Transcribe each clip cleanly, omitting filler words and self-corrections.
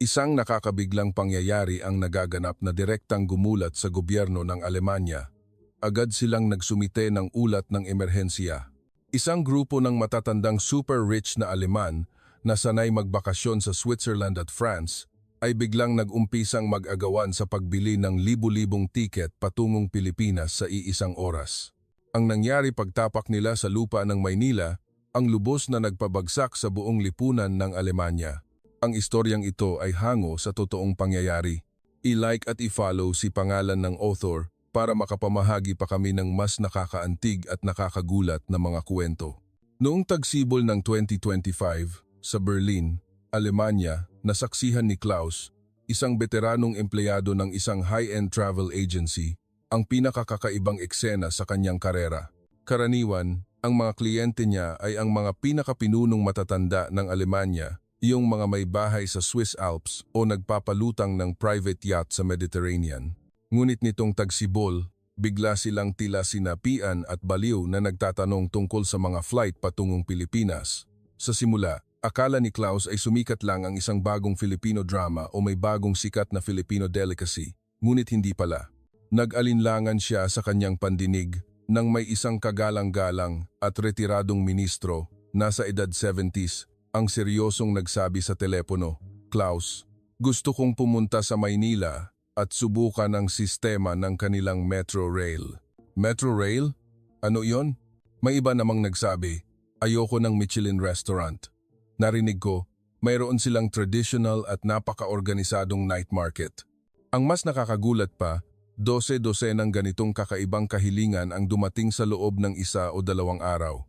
Isang nakakabiglang pangyayari ang nagaganap na direktang gumulat sa gobyerno ng Alemanya. Agad silang nagsumite ng ulat ng emerhensiya. Isang grupo ng matatandang super rich na Aleman na sanay magbakasyon sa Switzerland at France ay biglang nag-umpisang mag-agawan sa pagbili ng libu-libong tiket patungong Pilipinas sa iisang oras. Ang nangyari pagtapak nila sa lupa ng Maynila ang lubos na nagpabagsak sa buong lipunan ng Alemanya. Ang istoryang ito ay hango sa totoong pangyayari. I-like at i-follow si pangalan ng author para makapamahagi pa kami ng mas nakakaantig at nakakagulat na mga kwento. Noong tagsibol ng 2025, sa Berlin, Alemanya, nasaksihan ni Klaus, isang veteranong empleyado ng isang high-end travel agency, ang pinakakakaibang eksena sa kanyang karera. Karaniwan, ang mga kliyente niya ay ang mga pinakapinunong matatanda ng Alemanya, yung mga may bahay sa Swiss Alps o nagpapalutang ng private yacht sa Mediterranean. Ngunit nitong tagsibol, bigla silang tila sinapian at baliw na nagtatanong tungkol sa mga flight patungong Pilipinas. Sa simula, akala ni Klaus ay sumikat lang ang isang bagong Filipino drama o may bagong sikat na Filipino delicacy, ngunit hindi pala. Nag-alinlangan siya sa kanyang pandinig nang may isang kagalang-galang at retiradong ministro, nasa edad 70s, ang seryosong nagsabi sa telepono, "Klaus, gusto kong pumunta sa Maynila at subukan ang sistema ng kanilang Metro Rail." Metro Rail? Ano yon? May iba namang nagsabi, "Ayoko ng Michelin restaurant." Narinig ko, mayroon silang traditional at napaka-organisadong night market. Ang mas nakakagulat pa, 12 ng ganitong kakaibang kahilingan ang dumating sa loob ng 1 o 2 araw.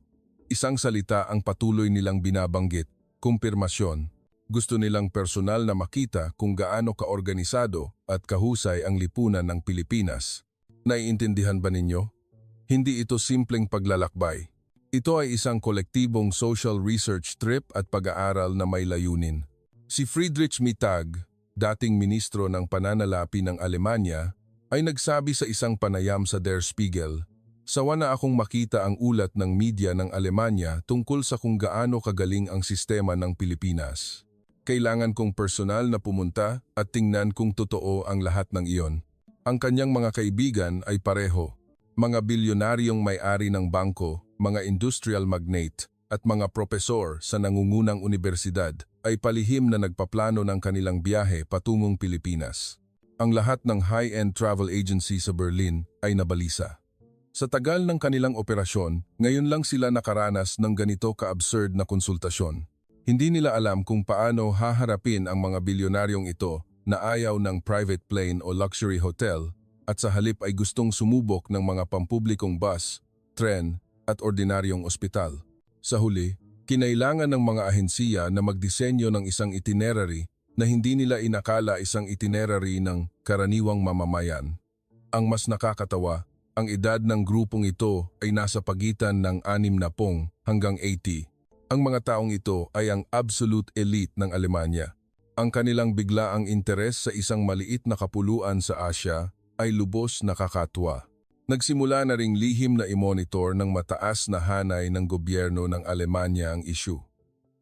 Isang salita ang patuloy nilang binabanggit, kumpirmasyon. Gusto nilang personal na makita kung gaano kaorganisado at kahusay ang lipunan ng Pilipinas. Naiintindihan ba ninyo? Hindi ito simpleng paglalakbay. Ito ay isang kolektibong social research trip at pag-aaral na may layunin. Si Friedrich Mittag, dating ministro ng pananalapi ng Alemanya, ay nagsabi sa isang panayam sa Der Spiegel, "Sawa na akong makita ang ulat ng media ng Alemanya tungkol sa kung gaano kagaling ang sistema ng Pilipinas. Kailangan kong personal na pumunta at tingnan kung totoo ang lahat ng iyon." Ang kanyang mga kaibigan ay pareho, mga bilyonaryong may-ari ng bangko, mga industrial magnate, at mga propesor sa nangungunang unibersidad ay palihim na nagpaplano ng kanilang biyahe patungong Pilipinas. Ang lahat ng high-end travel agency sa Berlin ay nabalisa. Sa tagal ng kanilang operasyon, ngayon lang sila nakaranas ng ganito ka-absurd na konsultasyon. Hindi nila alam kung paano haharapin ang mga bilyonaryong ito na ayaw ng private plane o luxury hotel at sa halip ay gustong sumubok ng mga pampublikong bus, tren at ordinaryong ospital. Sa huli, kinailangan ng mga ahensiya na magdisenyo ng isang itinerary na hindi nila inakala isang itinerary ng karaniwang mamamayan. Ang mas nakakatawa, ang edad ng grupong ito ay nasa pagitan ng 60 hanggang 80. Ang mga taong ito ay ang absolute elite ng Alemanya. Ang kanilang biglaang interes sa isang maliit na kapuluan sa Asya ay lubos nakakatuwa. Nagsimula na ring lihim na i-monitor ng mataas na hanay ng gobyerno ng Alemanya ang issue.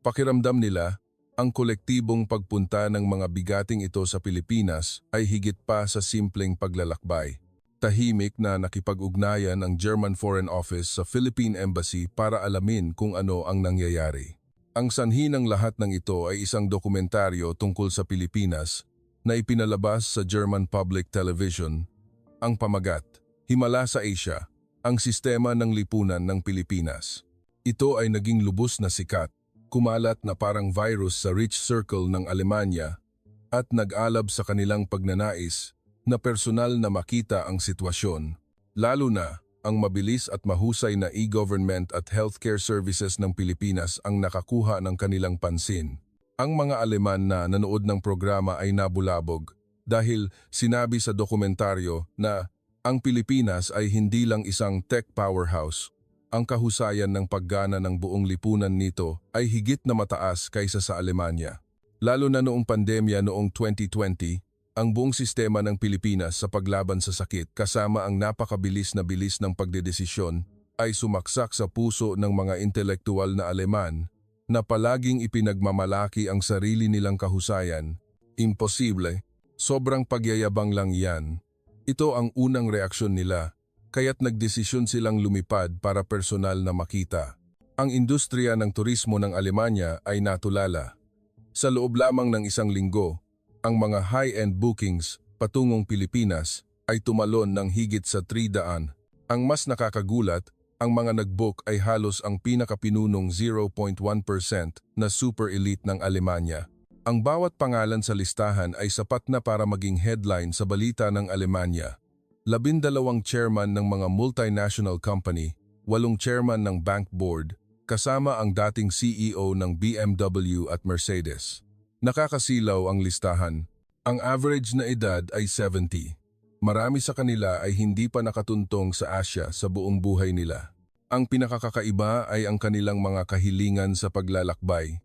Pakiramdam nila, ang kolektibong pagpunta ng mga bigating ito sa Pilipinas ay higit pa sa simpleng paglalakbay. Tahimik na nakipag-ugnayan ang German Foreign Office sa Philippine Embassy para alamin kung ano ang nangyayari. Ang sanhi ng lahat ng ito ay isang dokumentaryo tungkol sa Pilipinas na ipinalabas sa German Public Television. Ang pamagat, "Himala sa Asia, ang sistema ng lipunan ng Pilipinas." Ito ay naging lubos na sikat, kumalat na parang virus sa rich circle ng Alemanya at nag-alab sa kanilang pagnanais na personal na makita ang sitwasyon, lalo na ang mabilis at mahusay na e-government at healthcare services ng Pilipinas ang nakakuha ng kanilang pansin. Ang mga Aleman na nanood ng programa ay nabulabog dahil sinabi sa dokumentaryo na ang Pilipinas ay hindi lang isang tech powerhouse. Ang kahusayan ng paggana ng buong lipunan nito ay higit na mataas kaysa sa Alemanya. Lalo na noong pandemya noong 2020, ang buong sistema ng Pilipinas sa paglaban sa sakit kasama ang napakabilis na bilis ng pagdedesisyon ay sumaksak sa puso ng mga intelektual na Aleman na palaging ipinagmamalaki ang sarili nilang kahusayan Imposible. Sobrang pagyayabang lang yan. Ito ang unang reaksyon nila, kaya't nagdesisyon silang lumipad para personal na makita. Ang industriya ng turismo ng Alemanya ay natulala. Sa loob lamang ng isang linggo, ang mga high-end bookings patungong Pilipinas ay tumalon ng higit sa 300. Ang mas nakakagulat, ang mga nag-book ay halos ang pinakapinunong 0.1% na super elite ng Alemanya. Ang bawat pangalan sa listahan ay sapat na para maging headline sa balita ng Alemanya. 12 chairman ng mga multinational company, 8 chairman ng bank board, kasama ang dating CEO ng BMW at Mercedes. Nakakasilaw ang listahan. Ang average na edad ay 70. Marami sa kanila ay hindi pa nakatuntong sa Asia sa buong buhay nila. Ang pinakakakaiba ay ang kanilang mga kahilingan sa paglalakbay.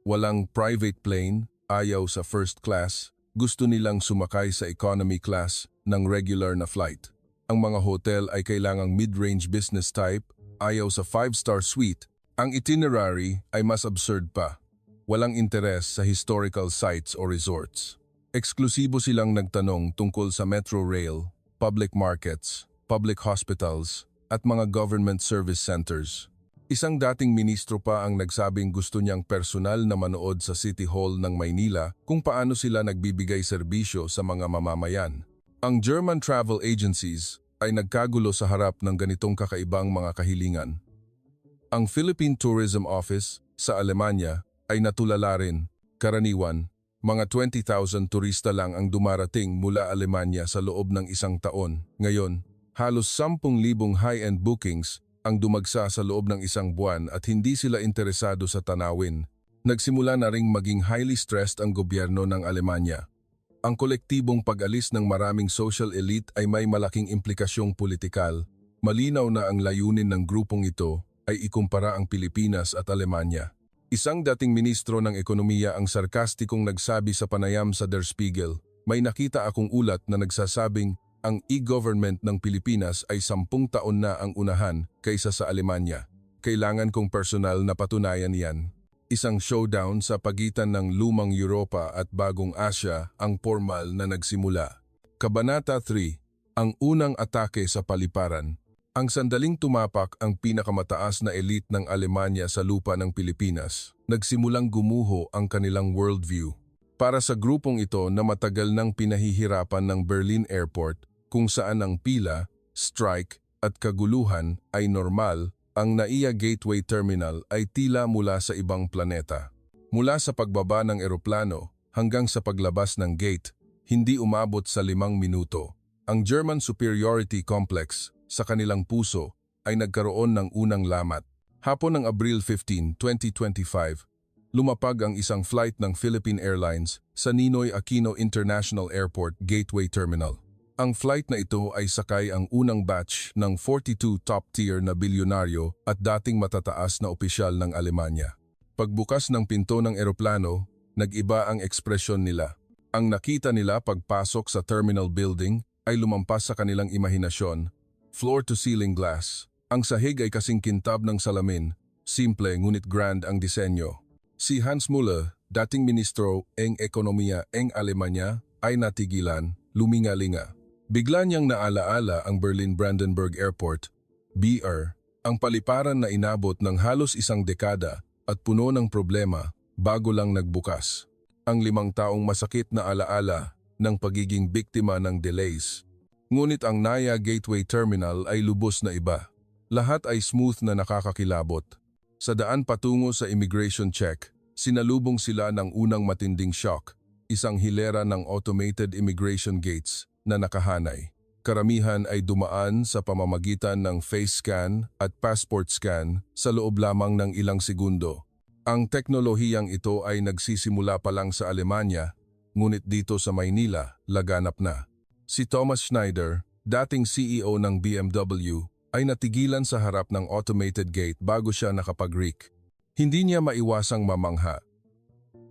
Walang private plane, ayaw sa first class, gusto nilang sumakay sa economy class ng regular na flight. Ang mga hotel ay kailangang mid-range business type, ayaw sa 5-star suite. Ang itinerary ay mas absurd pa. Walang interes sa historical sites o resorts. Eksklusibo silang nagtanong tungkol sa metro rail, public markets, public hospitals, at mga government service centers. Isang dating ministro pa ang nagsabing gusto niyang personal na manood sa City Hall ng Maynila kung paano sila nagbibigay serbisyo sa mga mamamayan. Ang German travel agencies ay nagkagulo sa harap ng ganitong kakaibang mga kahilingan. Ang Philippine Tourism Office sa Alemanya ay natulala rin. Karaniwan, mga 20,000 turista lang ang dumarating mula Alemanya sa loob ng isang taon. Ngayon, halos 10,000 high-end bookings ang dumagsa sa loob ng isang buwan at hindi sila interesado sa tanawin. Nagsimula na ring maging highly stressed ang gobyerno ng Alemanya. Ang kolektibong pag-alis ng maraming social elite ay may malaking implikasyong politikal. Malinaw na ang layunin ng grupong ito ay ikumpara ang Pilipinas at Alemanya. Isang dating ministro ng ekonomiya ang sarkastikong nagsabi sa panayam sa Der Spiegel, "May nakita akong ulat na nagsasabing ang e-government ng Pilipinas ay 10 taon na ang unahan kaysa sa Alemanya. Kailangan kong personal na patunayan yan." Isang showdown sa pagitan ng lumang Europa at bagong Asya ang formal na nagsimula. Kabanata 3. Ang unang atake sa paliparan. Ang sandaling tumapak ang pinakamataas na elite ng Alemanya sa lupa ng Pilipinas, nagsimulang gumuho ang kanilang worldview. Para sa grupong ito na matagal nang pinahihirapan ng Berlin Airport, kung saan ang pila, strike at kaguluhan ay normal, ang NAIA Gateway Terminal ay tila mula sa ibang planeta. Mula sa pagbaba ng eroplano hanggang sa paglabas ng gate, hindi umabot sa 5 minuto. Ang German Superiority Complex sa kanilang puso ay nagkaroon ng unang lamat. Hapon ng Abril 15, 2025, lumapag ang isang flight ng Philippine Airlines sa Ninoy Aquino International Airport Gateway Terminal. Ang flight na ito ay sakay ang unang batch ng 42 top-tier na bilyonaryo at dating matataas na opisyal ng Alemanya. Pagbukas ng pinto ng eroplano, nag-iba ang ekspresyon nila. Ang nakita nila pagpasok sa terminal building ay lumampas sa kanilang imahinasyon. Floor-to-ceiling glass. Ang sahig ay kasing kintab ng salamin, simple ngunit grand ang disenyo. Si Hans Müller, dating ministro ng ekonomiya ng Alemanya, ay natigilan, lumingalinga. Bigla niyang naalaala ang Berlin-Brandenburg Airport, BR, ang paliparan na inabot ng halos isang dekada at puno ng problema bago lang nagbukas. Ang 5 taong masakit na alaala ng pagiging biktima ng delays. Ngunit ang NAIA Gateway Terminal ay lubos na iba. Lahat ay smooth na nakakakilabot. Sa daan patungo sa immigration check, sinalubong sila ng unang matinding shock, isang hilera ng automated immigration gates na nakahanay. Karamihan ay dumaan sa pamamagitan ng face scan at passport scan sa loob lamang ng ilang segundo. Ang teknolohiyang ito ay nagsisimula pa lang sa Alemanya, ngunit dito sa Maynila, laganap na. Si Thomas Schneider, dating CEO ng BMW, ay natigilan sa harap ng automated gate bago siya nakapag-reek. Hindi niya maiwasang mamangha.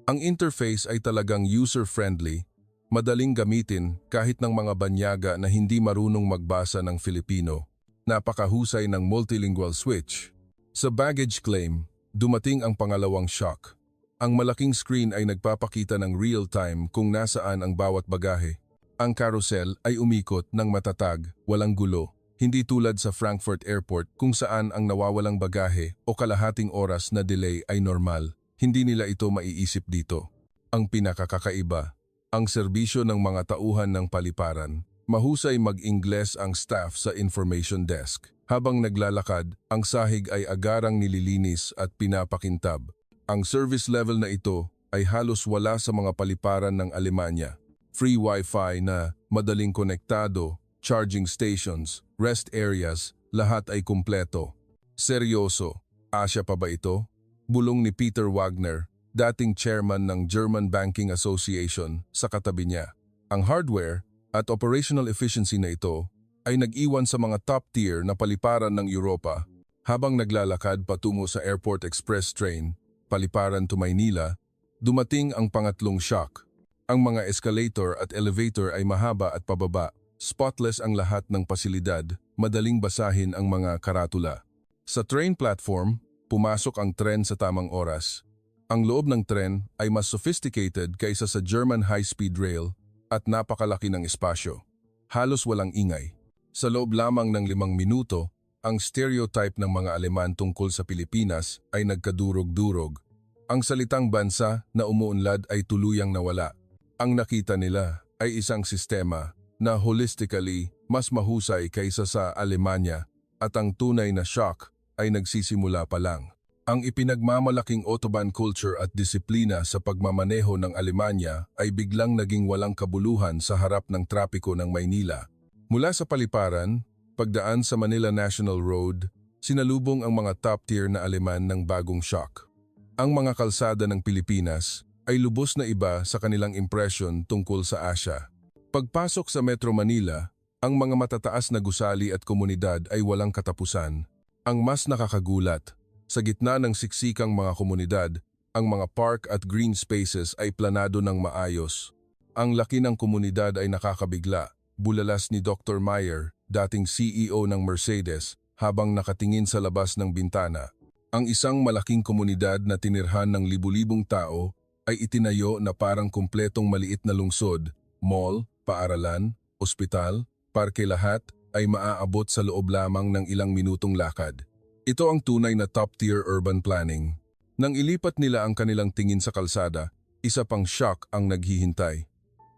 Ang interface ay talagang user-friendly, madaling gamitin kahit ng mga banyaga na hindi marunong magbasa ng Filipino. Napakahusay ng multilingual switch. Sa baggage claim, dumating ang pangalawang shock. Ang malaking screen ay nagpapakita ng real-time kung nasaan ang bawat bagahe. Ang carousel ay umikot ng matatag, walang gulo, hindi tulad sa Frankfurt Airport kung saan ang nawawalang bagahe o kalahating oras na delay ay normal. Hindi nila ito maiisip dito. Ang pinakakakaiba, ang serbisyo ng mga tauhan ng paliparan. Mahusay mag-Ingles ang staff sa information desk. Habang naglalakad, ang sahig ay agarang nililinis at pinapakintab. Ang service level na ito ay halos wala sa mga paliparan ng Alemanya. Free Wi-Fi na madaling konektado, charging stations, rest areas, lahat ay kumpleto. Seryoso, Asya pa ba ito? Bulong ni Peter Wagner, dating chairman ng German Banking Association, sa katabi niya. Ang hardware at operational efficiency na ito ay nag-iwan sa mga top-tier na paliparan ng Europa. Habang naglalakad patungo sa Airport Express train, paliparan to Maynila, dumating ang pangatlong shock. Ang mga escalator at elevator ay mahaba at pababa. Spotless ang lahat ng pasilidad, madaling basahin ang mga karatula. Sa train platform, pumasok ang tren sa tamang oras. Ang loob ng tren ay mas sophisticated kaysa sa German high-speed rail at napakalaki ng espasyo. Halos walang ingay. Sa loob lamang ng 5 minuto, ang stereotype ng mga Aleman tungkol sa Pilipinas ay nagkadurog-durog. Ang salitang bansa na umuunlad ay tuluyang nawala. Ang nakita nila ay isang sistema na holistically mas mahusay kaysa sa Alemanya at ang tunay na shock ay nagsisimula pa lang. Ang ipinagmamalaking autobahn culture at disiplina sa pagmamaneho ng Alemanya ay biglang naging walang kabuluhan sa harap ng trapiko ng Maynila. Mula sa paliparan, pagdaan sa Manila National Road, sinalubong ang mga top-tier na Aleman ng bagong shock. Ang mga kalsada ng Pilipinas ay lubos na iba sa kanilang impresyon tungkol sa Asya. Pagpasok sa Metro Manila, ang mga matataas na gusali at komunidad ay walang katapusan. Ang mas nakakagulat, sa gitna ng siksikang mga komunidad, ang mga park at green spaces ay planado ng maayos. Ang laki ng komunidad ay nakakabigla, bulalas ni Dr. Meyer, dating CEO ng Mercedes, habang nakatingin sa labas ng bintana. Ang isang malaking komunidad na tinirhan ng libu-libong tao ay itinayo na parang kumpletong maliit na lungsod, mall, paaralan, ospital, parke, lahat ay maaabot sa loob lamang ng ilang minutong lakad. Ito ang tunay na top-tier urban planning. Nang ilipat nila ang kanilang tingin sa kalsada, isa pang shock ang naghihintay.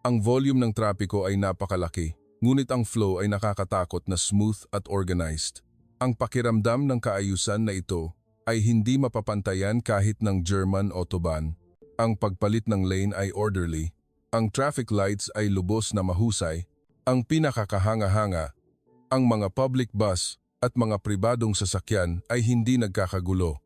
Ang volume ng trapiko ay napakalaki, ngunit ang flow ay nakakatakot na smooth at organized. Ang pakiramdam ng kaayusan na ito ay hindi mapapantayan kahit ng German autobahn. Ang pagpalit ng lane ay orderly. Ang traffic lights ay lubos na mahusay. Ang pinakakahanga-hanga, ang mga public bus at mga pribadong sasakyan ay hindi nagkakagulo.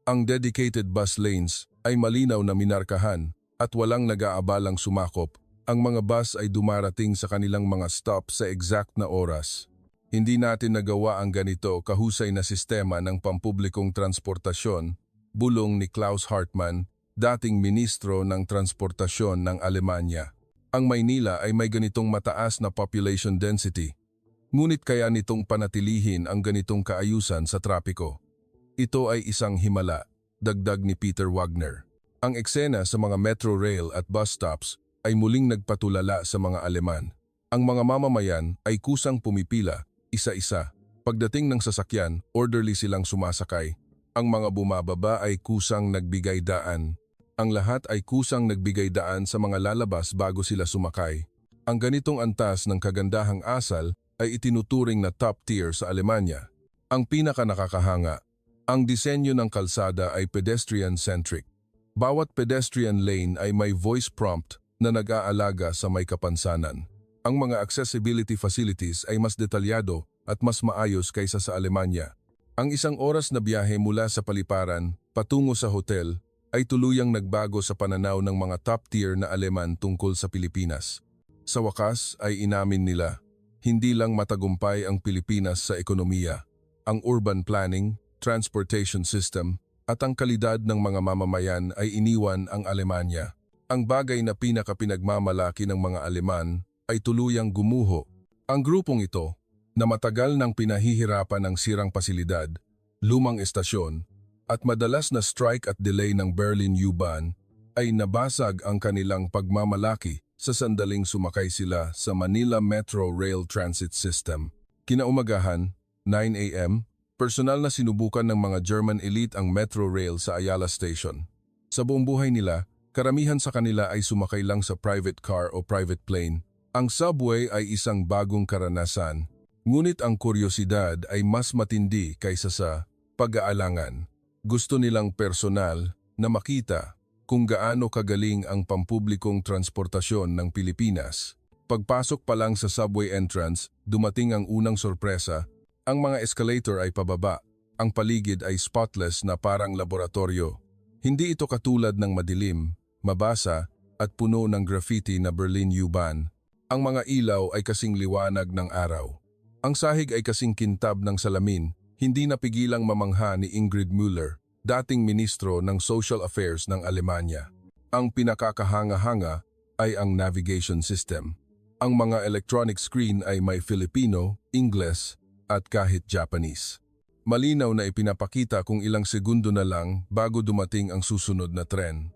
Ang dedicated bus lanes ay malinaw na minarkahan at walang nag-aabalang sumakop. Ang mga bus ay dumarating sa kanilang mga stop sa exact na oras. Hindi natin nagawa ang ganito kahusay na sistema ng pampublikong transportasyon, bulong ni Klaus Hartmann, dating ministro ng transportasyon ng Alemanya. Ang Maynila ay may ganitong mataas na population density. Ngunit kaya nitong panatilihin ang ganitong kaayusan sa trapiko. Ito ay isang himala, dagdag ni Peter Wagner. Ang eksena sa mga metro rail at bus stops ay muling nagpatulala sa mga Aleman. Ang mga mamamayan ay kusang pumipila, isa-isa. Pagdating ng sasakyan, orderly silang sumasakay. Ang mga bumababa ay kusang nagbigay daan. Ang lahat ay kusang nagbigay daan sa mga lalabas bago sila sumakay. Ang ganitong antas ng kagandahang asal ay itinuturing na top tier sa Alemanya. Ang pinaka-nakakahanga, ang disenyo ng kalsada ay pedestrian-centric. Bawat pedestrian lane ay may voice prompt na nag-aalaga sa may kapansanan. Ang mga accessibility facilities ay mas detalyado at mas maayos kaysa sa Alemanya. Ang isang oras na biyahe mula sa paliparan patungo sa hotel ay tuluyang nagbago sa pananaw ng mga top-tier na Aleman tungkol sa Pilipinas. Sa wakas ay inamin nila, hindi lang matagumpay ang Pilipinas sa ekonomiya, ang urban planning, transportation system, at ang kalidad ng mga mamamayan ay iniwan ang Alemanya. Ang bagay na pinakapinagmamalaki ng mga Aleman ay tuluyang gumuho. Ang grupong ito, na matagal nang pinahihirapan ng sirang pasilidad, lumang estasyon, at madalas na strike at delay ng Berlin U-Bahn, ay nabasag ang kanilang pagmamalaki sa sandaling sumakay sila sa Manila Metro Rail Transit System. Kinaumagahan, 9 a.m., personal na sinubukan ng mga German elite ang Metro Rail sa Ayala Station. Sa buong buhay nila, karamihan sa kanila ay sumakay lang sa private car o private plane. Ang subway ay isang bagong karanasan, ngunit ang kuryosidad ay mas matindi kaysa sa pag-aalangan. Gusto nilang personal na makita kung gaano kagaling ang pampublikong transportasyon ng Pilipinas. Pagpasok pa lang sa subway entrance, dumating ang unang sorpresa. Ang mga escalator ay pababa. Ang paligid ay spotless na parang laboratorio. Hindi ito katulad ng madilim, mabasa at puno ng graffiti na Berlin U-Bahn. Ang mga ilaw ay kasing liwanag ng araw. Ang sahig ay kasing kintab ng salamin. Hindi napigilang mamangha ni Ingrid Müller, dating ministro ng Social Affairs ng Alemanya. Ang pinakakahanga-hanga ay ang navigation system. Ang mga electronic screen ay may Filipino, Ingles at kahit Japanese. Malinaw na ipinapakita kung ilang segundo na lang bago dumating ang susunod na tren.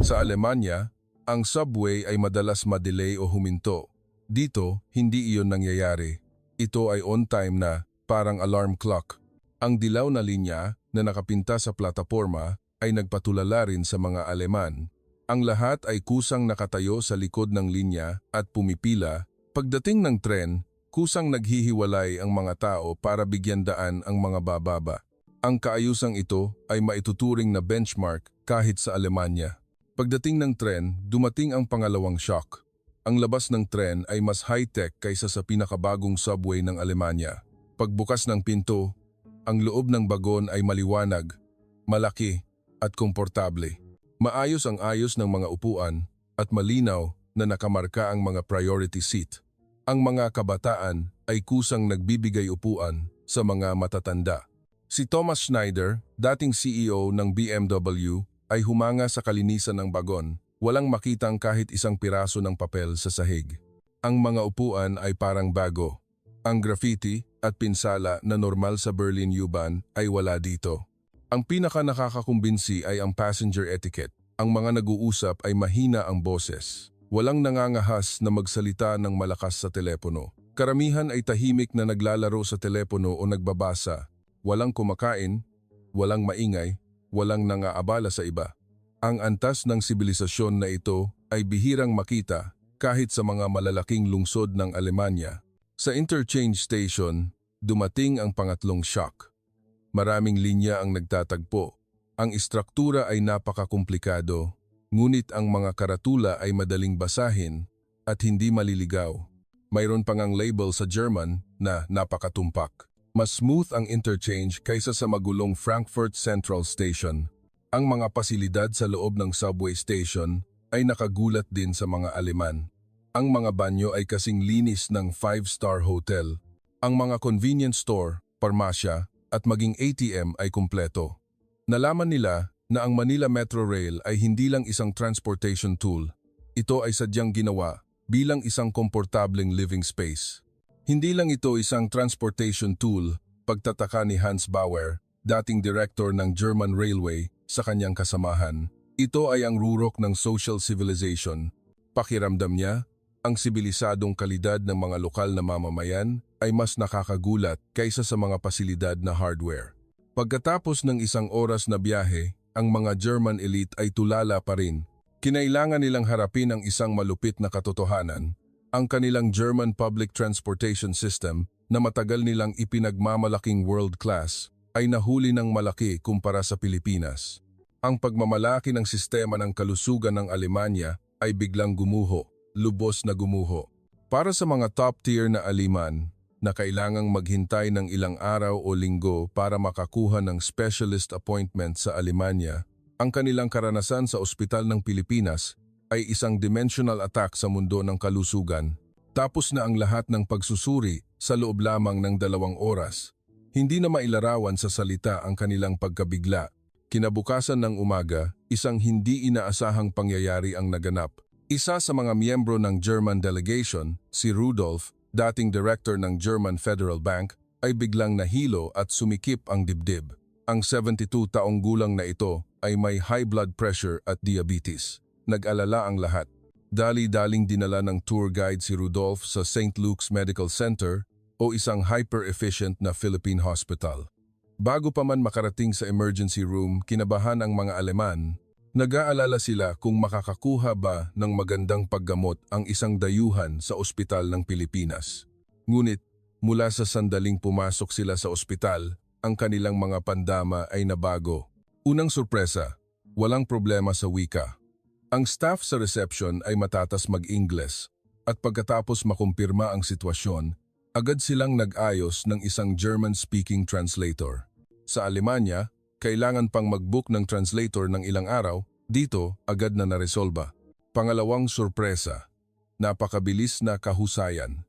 Sa Alemanya, ang subway ay madalas madelay o huminto. Dito, hindi iyon nangyayari. Ito ay on-time na, parang alarm clock. Ang dilaw na linya na nakapinta sa plataporma ay nagpatulala rin sa mga Aleman. Ang lahat ay kusang nakatayo sa likod ng linya at pumipila. Pagdating ng tren, kusang naghihiwalay ang mga tao para bigyan daan ang mga bababa. Ang kaayusang ito ay maituturing na benchmark kahit sa Alemanya. Pagdating ng tren, dumating ang pangalawang shock. Ang labas ng tren ay mas high-tech kaysa sa pinakabagong subway ng Alemanya. Pagbukas ng pinto, ang loob ng bagon ay maliwanag, malaki at komportable. Maayos ang ayos ng mga upuan at malinaw na nakamarka ang mga priority seat. Ang mga kabataan ay kusang nagbibigay upuan sa mga matatanda. Si Thomas Schneider, dating CEO ng BMW, ay humanga sa kalinisan ng bagon, walang makitang kahit isang piraso ng papel sa sahig. Ang mga upuan ay parang bago. Ang graffiti at pinsala na normal sa Berlin U-Bahn ay wala dito. Ang pinaka nakakakumbinsi ay ang passenger etiquette. Ang mga nag-uusap ay mahina ang boses. Walang nangangahas na magsalita ng malakas sa telepono. Karamihan ay tahimik na naglalaro sa telepono o nagbabasa. Walang kumakain, walang maingay, walang nangaabala sa iba. Ang antas ng sibilisasyon na ito ay bihirang makita kahit sa mga malalaking lungsod ng Alemanya. Sa interchange station, dumating ang pangatlong shock. Maraming linya ang nagtatagpo. Ang istruktura ay napakakomplikado, ngunit ang mga karatula ay madaling basahin at hindi maliligaw. Mayroon pang ang label sa German na napakatumpak. Mas smooth ang interchange kaysa sa magulong Frankfurt Central Station. Ang mga pasilidad sa loob ng subway station ay nakagulat din sa mga Aleman. Ang mga banyo ay kasing linis ng 5-star hotel. Ang mga convenience store, parmasya, at maging ATM ay kumpleto. Nalaman nila na ang Manila Metro Rail ay hindi lang isang transportation tool. Ito ay sadyang ginawa bilang isang komportableng living space. Hindi lang ito isang transportation tool, pagtataka ni Hans Bauer, dating director ng German Railway, sa kanyang kasamahan. Ito ay ang rurok ng social civilization. Pakiramdam niya, ang sibilisadong kalidad ng mga lokal na mamamayan ay mas nakakagulat kaysa sa mga pasilidad na hardware. Pagkatapos ng isang oras na biyahe, ang mga German elite ay tulala pa rin. Kinailangan nilang harapin ang isang malupit na katotohanan, ang kanilang German public transportation system na matagal nilang ipinagmamalaking world class ay nahuli ng malaki kumpara sa Pilipinas. Ang pagmamalaki ng sistema ng kalusugan ng Alemanya ay biglang gumuho, lubos na gumuho. Para sa mga top-tier na Aleman na kailangang maghintay ng ilang araw o linggo para makakuha ng specialist appointment sa Alemanya, ang kanilang karanasan sa ospital ng Pilipinas ay isang dimensional attack sa mundo ng kalusugan. Tapos na ang lahat ng pagsusuri sa loob lamang ng 2 oras. Hindi na mailarawan sa salita ang kanilang pagkabigla. Kinabukasan ng umaga, isang hindi inaasahang pangyayari ang naganap. Isa sa mga miyembro ng German delegation, si Rudolf, dating director ng German Federal Bank, ay biglang nahilo at sumikip ang dibdib. Ang 72 taong gulang na ito ay may high blood pressure at diabetes. Nag-alala ang lahat. Dali-daling dinala ng tour guide si Rudolph sa St. Luke's Medical Center o isang hyper-efficient na Philippine hospital. Bago pa man makarating sa emergency room, kinabahan ang mga Aleman. Nag-aalala sila kung makakakuha ba ng magandang paggamot ang isang dayuhan sa ospital ng Pilipinas. Ngunit, mula sa sandaling pumasok sila sa ospital, ang kanilang mga pandama ay nabago. Unang sorpresa, walang problema sa wika. Ang staff sa reception ay matatas mag-Ingles at pagkatapos makumpirma ang sitwasyon, agad silang nag-ayos ng isang German-speaking translator. Sa Alemanya, kailangan pang mag-book ng translator ng ilang araw, dito agad na naresolba. Pangalawang sorpresa, napakabilis na kahusayan.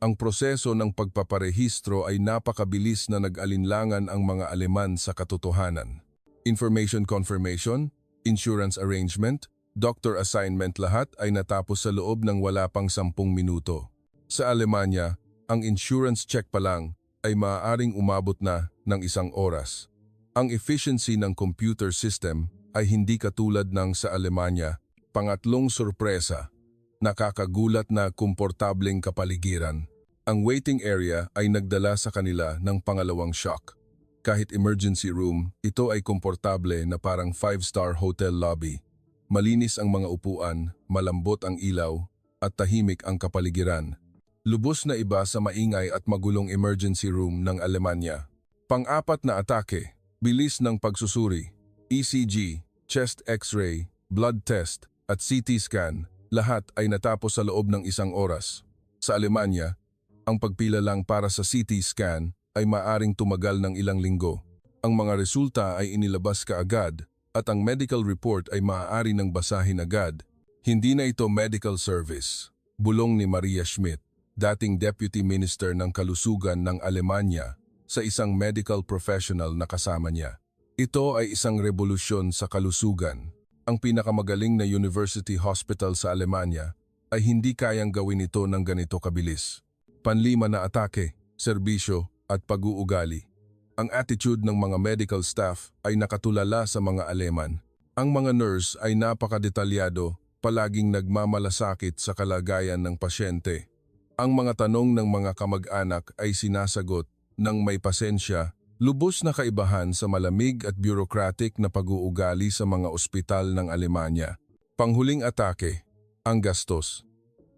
Ang proseso ng pagpaparehistro ay napakabilis na nag-alinlangan ang mga Aleman sa katotohanan. Information confirmation, insurance arrangement, doctor assignment lahat ay natapos sa loob ng wala pang 10 minuto. Sa Alemanya, ang insurance check pa lang ay maaaring umabot na ng 1 oras. Ang efficiency ng computer system ay hindi katulad ng sa Alemanya. Pangatlong sorpresa, nakakagulat na komportableng kapaligiran. Ang waiting area ay nagdala sa kanila ng pangalawang shock. Kahit emergency room, ito ay komportable na parang 5-star hotel lobby. Malinis ang mga upuan, malambot ang ilaw, at tahimik ang kapaligiran. Lubos na iba sa maingay at magulong emergency room ng Alemanya. Pang-apat na atake, bilis ng pagsusuri, ECG, chest x-ray, blood test, at CT scan, lahat ay natapos sa loob ng 1 oras. Sa Alemanya, ang pagpila lang para sa CT scan ay maaring tumagal ng ilang linggo. Ang mga resulta ay inilabas kaagad at ang medical report ay maaari nang basahin agad. Hindi na ito medical service. Bulong ni Maria Schmidt, dating Deputy Minister ng Kalusugan ng Alemanya, sa isang medical professional na kasama niya. Ito ay isang revolusyon sa kalusugan. Ang pinakamagaling na university hospital sa Alemanya ay hindi kayang gawin ito ng ganito kabilis. Panlima na atake, serbisyo at pag-uugali. Ang attitude ng mga medical staff ay nakatulala sa mga Aleman. Ang mga nurse ay napakadetalyado, palaging nagmamalasakit sa kalagayan ng pasyente. Ang mga tanong ng mga kamag-anak ay sinasagot ng may pasensya, lubos na kaibahan sa malamig at bureaucratic na pag-uugali sa mga ospital ng Alemanya. Panghuling atake, ang gastos.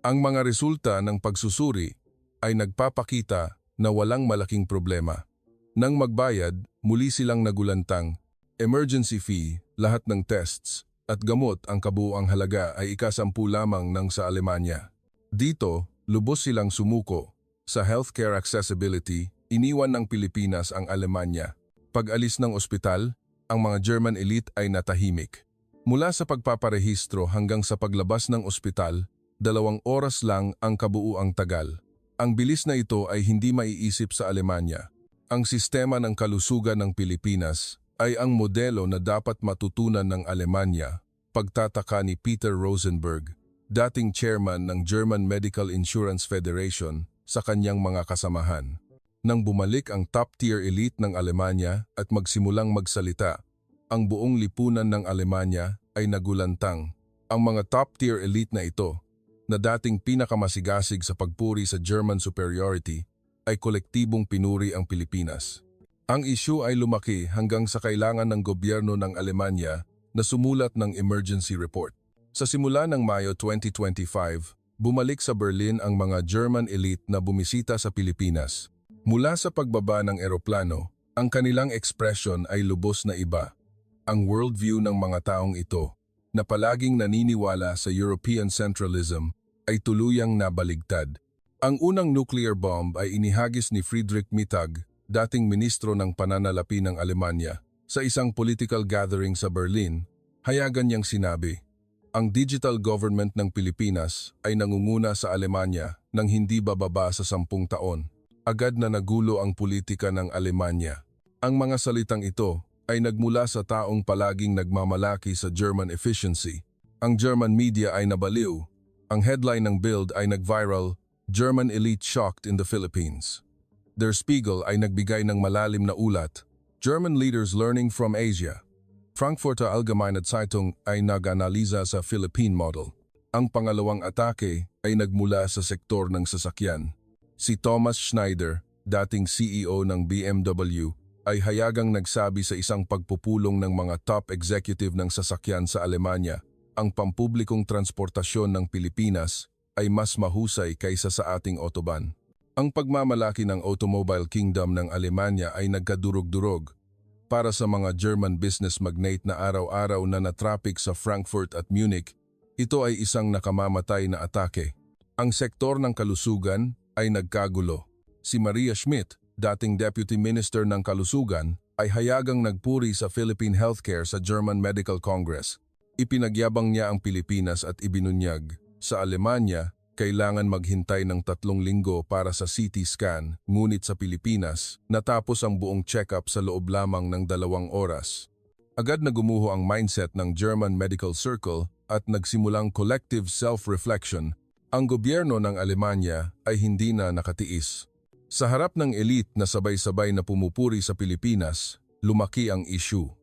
Ang mga resulta ng pagsusuri ay nagpapakita na walang malaking problema. Nang magbayad, muli silang nagulantang. Emergency fee, lahat ng tests, at gamot ang kabuuang halaga ay ika-10 lamang ng sa Alemanya. Dito, lubos silang sumuko. Sa healthcare accessibility, iniwan ng Pilipinas ang Alemanya. Pag-alis ng ospital, ang mga German elite ay natahimik. Mula sa pagpaparehistro hanggang sa paglabas ng ospital, 2 oras lang ang kabuuang tagal. Ang bilis na ito ay hindi maiisip sa Alemanya. Ang sistema ng kalusugan ng Pilipinas ay ang modelo na dapat matutunan ng Alemanya, pagtataka ni Peter Rosenberg, dating chairman ng German Medical Insurance Federation, sa kanyang mga kasamahan. Nang bumalik ang top-tier elite ng Alemanya at magsimulang magsalita, ang buong lipunan ng Alemanya ay nagulantang. Ang mga top-tier elite na ito, na dating pinakamasigasig sa pagpuri sa German superiority, ay kolektibong pinuri ang Pilipinas. Ang issue ay lumaki hanggang sa kailangan ng gobyerno ng Alemanya na sumulat ng emergency report. Sa simula ng Mayo 2025, bumalik sa Berlin ang mga German elite na bumisita sa Pilipinas. Mula sa pagbaba ng eroplano, ang kanilang ekspresyon ay lubos na iba. Ang worldview ng mga taong ito, na palaging naniniwala sa European centralism, ay tuluyang nabaligtad. Ang unang nuclear bomb ay inihagis ni Friedrich Mittag, dating ministro ng pananalapi ng Alemanya, sa isang political gathering sa Berlin. Hayagan niyang sinabi, ang digital government ng Pilipinas ay nangunguna sa Alemanya nang hindi bababa sa 10 taon. Agad na nagulo ang politika ng Alemanya. Ang mga salitang ito ay nagmula sa taong palaging nagmamalaki sa German efficiency. Ang German media ay nabaliw. Ang headline ng Bild ay nag-viral, German elite shocked in the Philippines. Der Spiegel ay nagbigay ng malalim na ulat, German leaders learning from Asia. Frankfurter Allgemeine Zeitung ay nag-analiza sa Philippine model. Ang pangalawang atake ay nagmula sa sektor ng sasakyan. Si Thomas Schneider, dating CEO ng BMW, ay hayagang nagsabi sa isang pagpupulong ng mga top executive ng sasakyan sa Alemanya, ang pampublikong transportasyon ng Pilipinas ay mas mahusay kaysa sa ating autoban. Ang pagmamalaki ng Automobile Kingdom ng Alemanya ay nagkadurog-durog para sa mga German business magnate na araw-araw na natraffic sa Frankfurt at Munich. Ito ay isang nakamamatay na atake. Ang sektor ng kalusugan ay nagkagulo. Si Maria Schmidt, dating Deputy Minister ng Kalusugan, ay hayagang nagpuri sa Philippine healthcare sa German Medical Congress. Ipinagyabang niya ang Pilipinas at ibinunyag, sa Alemanya, kailangan maghintay ng 3 linggo para sa CT scan, ngunit sa Pilipinas, natapos ang buong check-up sa loob lamang ng 2 oras. Agad na gumuho ang mindset ng German Medical Circle at nagsimulang collective self-reflection. Ang gobyerno ng Alemanya ay hindi na nakatiis. Sa harap ng elite na sabay-sabay na pumupuri sa Pilipinas, lumaki ang issue.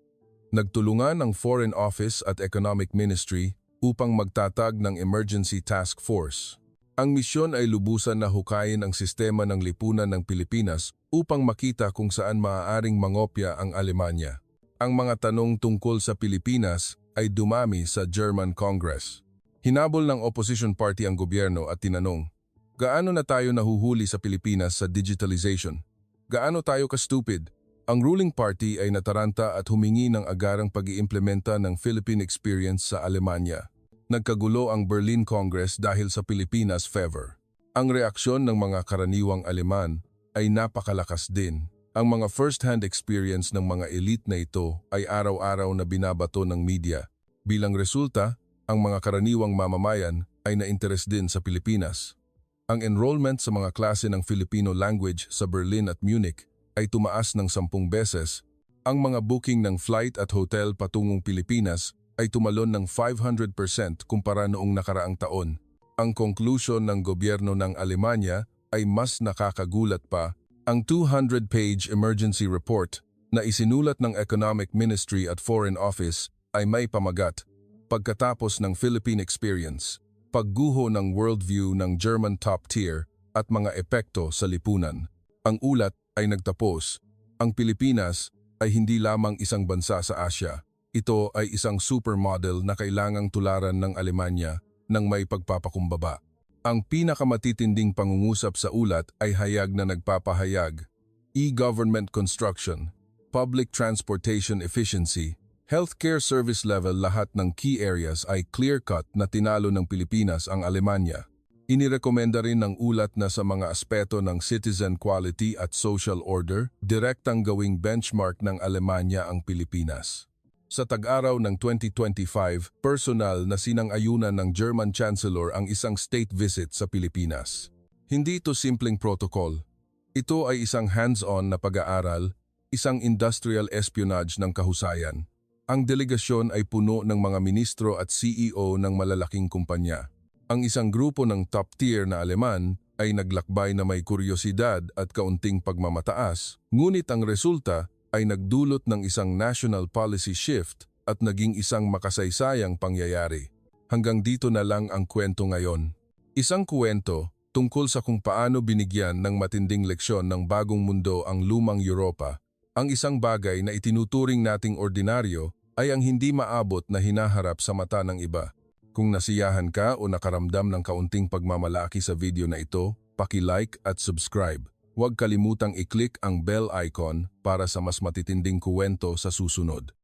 Nagtulungan ang Foreign Office at Economic Ministry upang magtatag ng Emergency Task Force. Ang misyon ay lubusan na hukayin ang sistema ng lipunan ng Pilipinas upang makita kung saan maaaring mangopya ang Alemanya. Ang mga tanong tungkol sa Pilipinas ay dumami sa German Congress. Hinabol ng opposition party ang gobyerno at tinanong, gaano na tayo nahuhuli sa Pilipinas sa digitalization? Gaano tayo ka-stupid? Ang ruling party ay nataranta at humingi ng agarang pag-iimplementa ng Philippine Experience sa Alemanya. Nagkagulo ang Berlin Congress dahil sa Pilipinas favor. Ang reaksyon ng mga karaniwang Aleman ay napakalakas din. Ang mga first-hand experience ng mga elite na ito ay araw-araw na binabato ng media. Bilang resulta, ang mga karaniwang mamamayan ay na-interes din sa Pilipinas. Ang enrollment sa mga klase ng Filipino language sa Berlin at Munich ay tumaas ng 10 beses. Ang mga booking ng flight at hotel patungong Pilipinas ay tumalon ng 500% kumpara noong nakaraang taon. Ang conclusion ng gobyerno ng Alemanya ay mas nakakagulat pa. Ang 200-page emergency report na isinulat ng Economic Ministry at Foreign Office ay may pamagat. Pagkatapos ng Philippine Experience, pagguho ng worldview ng German top tier at mga epekto sa lipunan. Ang ulat ay nagtapos. Ang Pilipinas ay hindi lamang isang bansa sa Asia. Ito ay isang supermodel na kailangang tularan ng Alemanya ng may pagpapakumbaba. Ang pinakamatitinding pangungusap sa ulat ay hayag na nagpapahayag. E-government construction, public transportation efficiency, healthcare service level, lahat ng key areas ay clear-cut na tinalo ng Pilipinas ang Alemanya. Inirekomenda rin ng ulat na sa mga aspeto ng citizen quality at social order, direktang gawing benchmark ng Alemanya ang Pilipinas. Sa tag-araw ng 2025, personal na sinang-ayunan ng German Chancellor ang isang state visit sa Pilipinas. Hindi ito simpleng protocol. Ito ay isang hands-on na pag-aaral, isang industrial espionage ng kahusayan. Ang delegasyon ay puno ng mga ministro at CEO ng malalaking kumpanya. Ang isang grupo ng top-tier na Aleman ay naglakbay na may kuryosidad at kaunting pagmamataas, ngunit ang resulta ay nagdulot ng isang national policy shift at naging isang makasaysayang pangyayari. Hanggang dito na lang ang kwento ngayon. Isang kwento tungkol sa kung paano binigyan ng matinding leksyon ng bagong mundo ang lumang Europa. Ang isang bagay na itinuturing nating ordinaryo ay ang hindi maabot na hinaharap sa mata ng iba. Kung nasiyahan ka o nakaramdam ng kaunting pagmamalaki sa video na ito, paki-like at subscribe. Huwag kalimutang i-click ang bell icon para sa mas matitinding kuwento sa susunod.